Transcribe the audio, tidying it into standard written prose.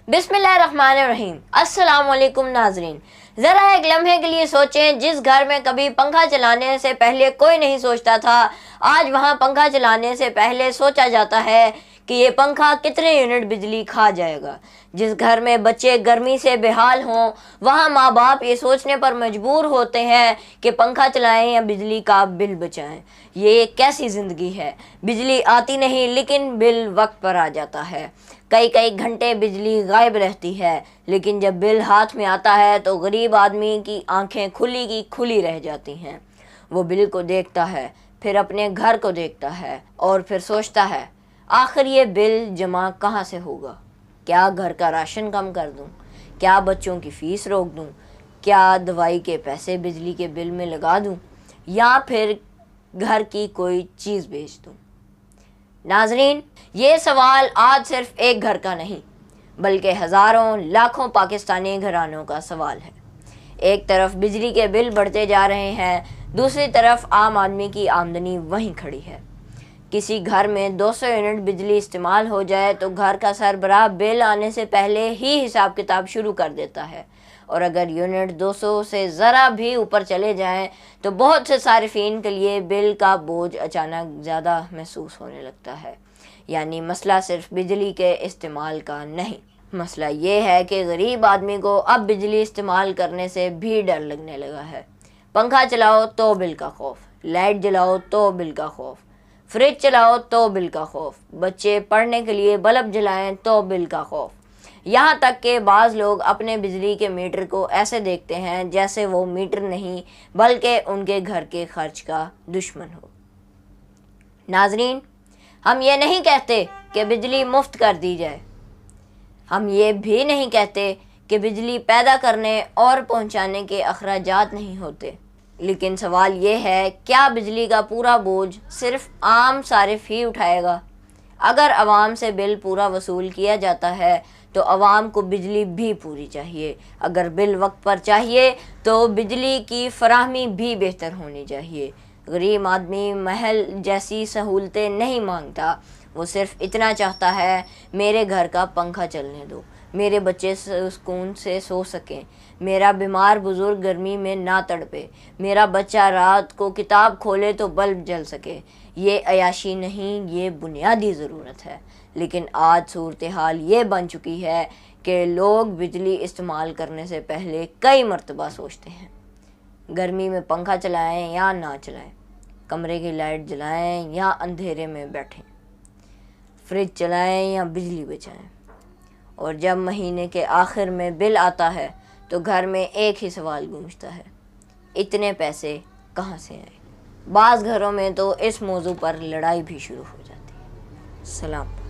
बिस्मिल्लाहिर्रहमानिर्रहीम। अस्सलाम वालेकुम नाजरीन। ज़रा एक लम्हे के लिए सोचें, जिस घर में कभी पंखा चलाने से पहले कोई नहीं सोचता था, आज वहाँ पंखा चलाने से पहले सोचा जाता है कि ये पंखा कितने यूनिट बिजली खा जाएगा। जिस घर में बच्चे गर्मी से बेहाल हों, वहाँ माँ बाप ये सोचने पर मजबूर होते हैं कि पंखा चलाएं या बिजली का बिल बचाएं। ये कैसी ज़िंदगी है। बिजली आती नहीं लेकिन बिल वक्त पर आ जाता है। कई कई घंटे बिजली गायब रहती है, लेकिन जब बिल हाथ में आता है तो गरीब आदमी की आंखें खुली की खुली रह जाती हैं। वो बिल को देखता है, फिर अपने घर को देखता है और फिर सोचता है, आखिर ये बिल जमा कहाँ से होगा। क्या घर का राशन कम कर दूं? क्या बच्चों की फ़ीस रोक दूं? क्या दवाई के पैसे बिजली के बिल में लगा दूं? या फिर घर की कोई चीज़ बेच दूं? नाजरीन, ये सवाल आज सिर्फ एक घर का नहीं बल्कि हज़ारों लाखों पाकिस्तानी घरानों का सवाल है। एक तरफ बिजली के बिल बढ़ते जा रहे हैं, दूसरी तरफ आम आदमी की आमदनी वहीं खड़ी है। किसी घर में 200 यूनिट बिजली इस्तेमाल हो जाए तो घर का सरबराह बिल आने से पहले ही हिसाब किताब शुरू कर देता है, और अगर यूनिट 200 से ज़रा भी ऊपर चले जाएं तो बहुत से सारिफीन के लिए बिल का बोझ अचानक ज़्यादा महसूस होने लगता है। यानी मसला सिर्फ बिजली के इस्तेमाल का नहीं, मसला ये है कि गरीब आदमी को अब बिजली इस्तेमाल करने से भी डर लगने लगा है। पंखा चलाओ तो बिल का खौफ, लाइट जलाओ तो बिल का खौफ, फ्रिज चलाओ तो बिल का खौफ, बच्चे पढ़ने के लिए बल्ब जलाएं तो बिल का खौफ। यहाँ तक कि बाज़ लोग अपने बिजली के मीटर को ऐसे देखते हैं जैसे वो मीटर नहीं बल्कि उनके घर के खर्च का दुश्मन हो। नाजरीन, हम ये नहीं कहते कि बिजली मुफ्त कर दी जाए, हम ये भी नहीं कहते कि बिजली पैदा करने और पहुंचाने के अखराजात नहीं होते, लेकिन सवाल ये है, क्या बिजली का पूरा बोझ सिर्फ आम सारिफ ही उठाएगा? अगर आवाम से बिल पूरा वसूल किया जाता है तो आवाम को बिजली भी पूरी चाहिए। अगर बिल वक्त पर चाहिए तो बिजली की फराहमी भी बेहतर होनी चाहिए। गरीब आदमी महल जैसी सहूलतें नहीं मांगता, वो सिर्फ इतना चाहता है, मेरे घर का पंखा चलने दो, मेरे बच्चे सुकून से सो सकें, मेरा बीमार बुज़ुर्ग गर्मी में ना तड़पे, मेरा बच्चा रात को किताब खोले तो बल्ब जल सके। ये अयाशी नहीं, ये बुनियादी ज़रूरत है। लेकिन आज सूरत हाल ये बन चुकी है कि लोग बिजली इस्तेमाल करने से पहले कई मरतबा सोचते हैं। गर्मी में पंखा चलाएं या ना चलाएं, कमरे की लाइट जलाएं या अंधेरे में बैठें, फ्रिज चलाएं या बिजली बचाएं। और जब महीने के आखिर में बिल आता है तो घर में एक ही सवाल गूंजता है, इतने पैसे कहाँ से आए? बाज़ घरों में तो इस मौजू पर लड़ाई भी शुरू हो जाती है। सलाम।